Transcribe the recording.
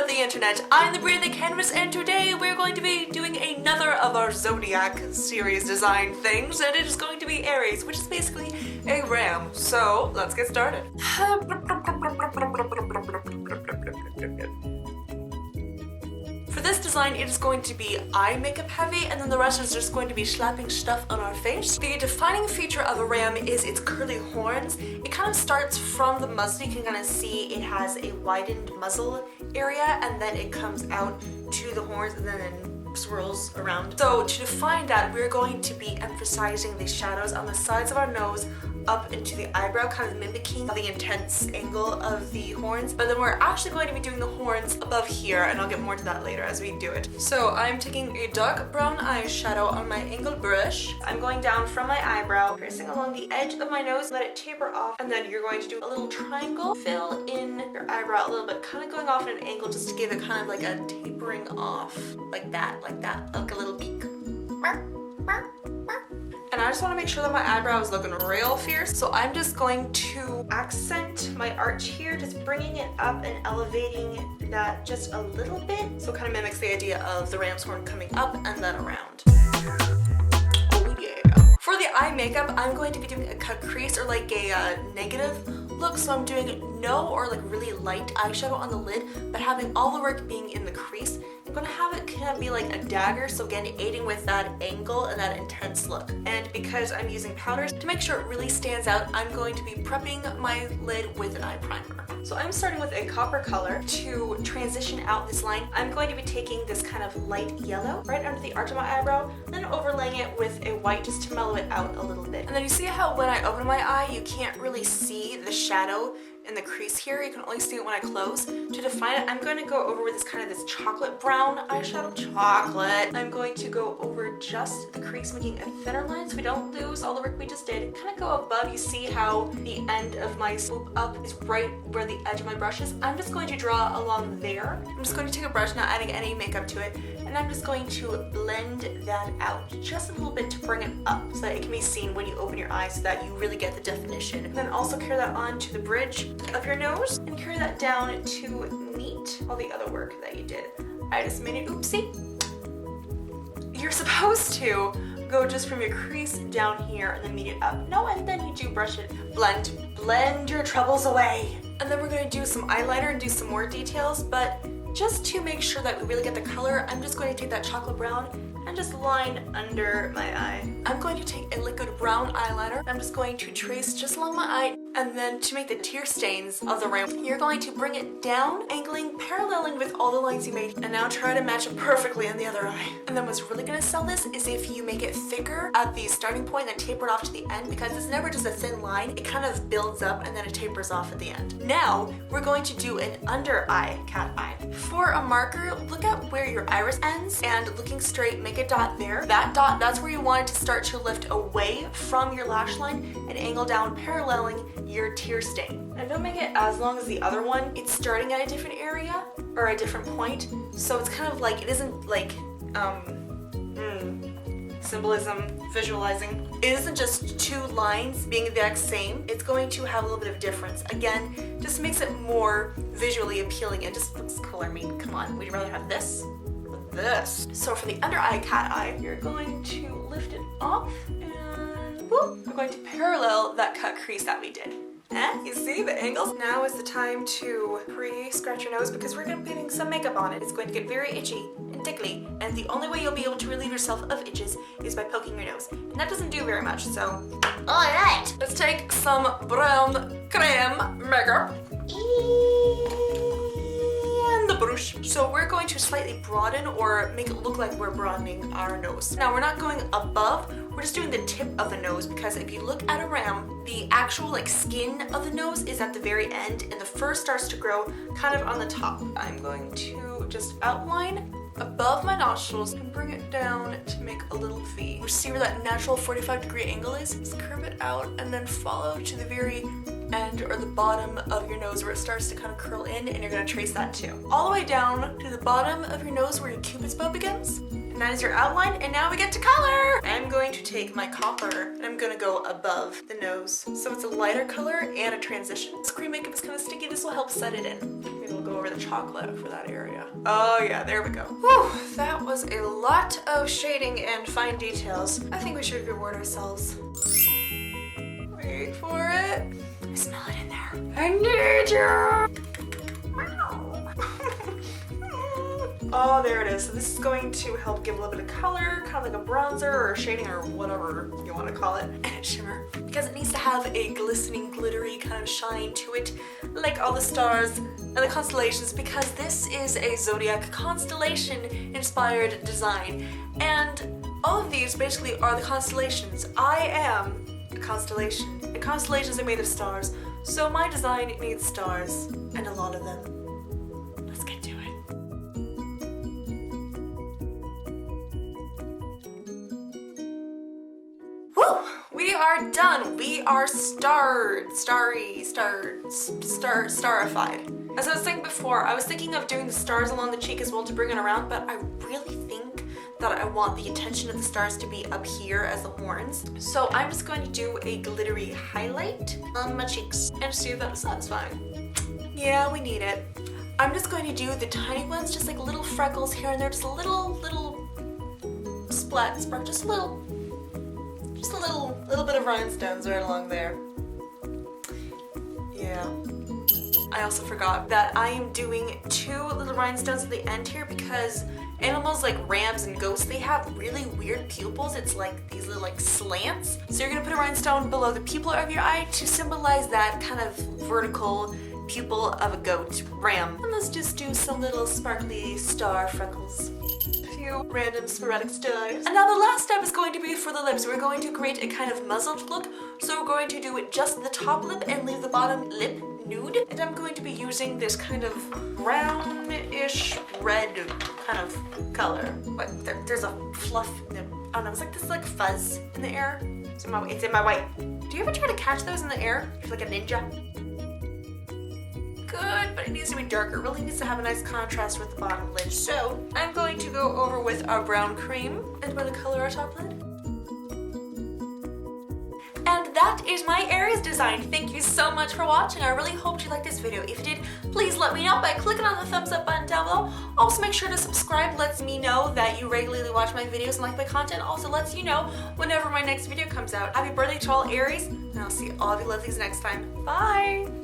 of the internet. I'm the Brain the Canvas, and today we're going to be doing another of our Zodiac series design things, and it is going to be Aries, which is basically a ram. So let's get started. For this design, it is going to be eye makeup heavy, and then the rest is just going to be slapping stuff on our face. The defining feature of a ram is its curly horns. It kind of starts from the muzzle. You can kind of see it has a widened muzzle area, and then it comes out to the horns and then swirls around. So to define that, we're going to be emphasizing the shadows on the sides of our nose up into the eyebrow, kind of mimicking the intense angle of the horns. But then we're actually going to be doing the horns above here, and I'll get more to that later as we do it. So I'm taking a dark brown eyeshadow on my angled brush. I'm going down from my eyebrow, tracing along the edge of my nose, let it taper off, and then you're going to do a little triangle, fill in your eyebrow a little bit, kind of going off at an angle just to give it kind of like a tapering off, like that, like a little beak. And I just want to make sure that my eyebrow is looking real fierce. So I'm just going to accent my arch here, just bringing it up and elevating that just a little bit. So it kind of mimics the idea of the ram's horn coming up and then around. Oh yeah. For the eye makeup, I'm going to be doing a cut crease or like a negative look. So I'm doing no or like really light eyeshadow on the lid, but having all the work being in the crease. I'm gonna have it kind of be like a dagger, so again, aiding with that angle and that intense look. And because I'm using powders, to make sure it really stands out, I'm going to be prepping my lid with an eye primer. So I'm starting with a copper color to transition out this line. I'm going to be taking this kind of light yellow right under the arch of my eyebrow, then overlaying it with a white just to mellow it out a little bit. And then you see how when I open my eye, you can't really see the shadow in the crease here. You can only see it when I close. To define it, I'm going to go over with this chocolate brown eyeshadow. Chocolate. I'm going to go over just the crease, making a thinner line so we don't lose all the work we just did. Kind of go above. You see how the end of my swoop up is right where the edge of my brush is. I'm just going to draw along there. I'm just going to take a brush, not adding any makeup to it, and I'm just going to blend that out just a little bit to bring it up so that it can be seen when you open your eyes, so that you really get the definition. And then also carry that on to the bridge of your nose and carry that down to meet all the other work that you did. I just made an oopsie. You're supposed to go just from your crease down here and then meet it up. No, and then you do brush it. Blend your troubles away. And then we're going to do some eyeliner and do some more details, but just to make sure that we really get the color, I'm just going to take that chocolate brown and just line under my eye. I'm going to take a liquid brown eyeliner. I'm just going to trace just along my eye, and then to make the tear stains of the ram, you're going to bring it down, angling, paralleling with all the lines you made, and now try to match it perfectly on the other eye. And then what's really gonna sell this is if you make it thicker at the starting point and taper it off to the end, because it's never just a thin line. It kind of builds up and then it tapers off at the end. Now, we're going to do an under eye cat eye. For a marker, look at where your iris ends, and looking straight, make a dot there. That dot, that's where you want it to start to lift away from your lash line and angle down, paralleling your tear stain. And don't make it as long as the other one. It's starting at a different area or a different point, so it's kind of like, it isn't like symbolism, visualizing. It isn't just two lines being the exact same. It's going to have a little bit of difference. Again, just makes it more visually appealing and just looks cooler. I mean, come on, would you rather have this or this? So for the under eye cat eye, you're going to lift it off and whoop, we're going to parallel that cut crease that we did. You see the angles? Now is the time to pre-scratch your nose because we're going to be putting some makeup on it. It's going to get very itchy and tickly, and the only way you'll be able to relieve yourself of itches is by poking your nose. And that doesn't do very much, so alright! Let's take some brown creme makeup and the brush. So we're going to slightly broaden or make it look like we're broadening our nose. Now we're not going above, we're just doing the tip of the nose, because if you look at a ram, the actual like skin of the nose is at the very end and the fur starts to grow kind of on the top. I'm going to just outline above my nostrils and bring it down to make a little V. You see where that natural 45-degree angle is? Just curve it out and then follow to the very end or the bottom of your nose where it starts to kind of curl in, and you're going to trace that too. All the way down to the bottom of your nose where your cupid's bow begins. And And that is your outline, and now we get to color! I'm going to take my copper and I'm gonna go above the nose. So it's a lighter color and a transition. This cream makeup is kind of sticky. This will help set it in. Maybe we'll go over the chocolate for that area. Oh yeah, there we go. Whew, that was a lot of shading and fine details. I think we should reward ourselves. Wait for it. I smell it in there. I need you! Oh, there it is. So this is going to help give a little bit of color, kind of like a bronzer or shading or whatever you want to call it. And a shimmer. Because it needs to have a glistening, glittery kind of shine to it, like all the stars and the constellations, because this is a Zodiac constellation inspired design. And all of these basically are the constellations. I am a constellation. And constellations are made of stars. So my design needs stars, and a lot of them. Let's get to it. We are done. We are starified. As I was saying before, I was thinking of doing the stars along the cheek as well to bring it around, but I really think that I want the attention of the stars to be up here as the horns. So I'm just going to do a glittery highlight on my cheeks and see if that is satisfying. Yeah, we need it. I'm just going to do the tiny ones, just like little freckles here and there, just a little splat, spark, just a little bit of rhinestones right along there. Yeah. I also forgot that I am doing 2 little rhinestones at the end here because animals like rams and ghosts, they have really weird pupils. It's like these little like slants. So you're gonna put a rhinestone below the pupil of your eye to symbolize that kind of vertical pupil of a goat, ram. And let's just do some little sparkly star freckles. Few random sporadic stars. And now the last step is going to be for the lips. We're going to create a kind of muzzled look. So we're going to do just the top lip and leave the bottom lip nude. And I'm going to be using this kind of brownish red kind of color. What? There's a fluff in the, I don't know, it's like this like fuzz in the air. It's in my white. Do you ever try to catch those in the air? Like a ninja? Good, but it needs to be darker. It really needs to have a nice contrast with the bottom lid. So I'm going to go over with our brown cream and we're going to color our top lid. And that is my Aries design. Thank you so much for watching. I really hope you liked this video. If you did, please let me know by clicking on the thumbs up button down below. Also make sure to subscribe. Lets me know that you regularly watch my videos and like my content. Also lets you know whenever my next video comes out. Happy birthday to all Aries, and I'll see all of you lovelies next time. Bye!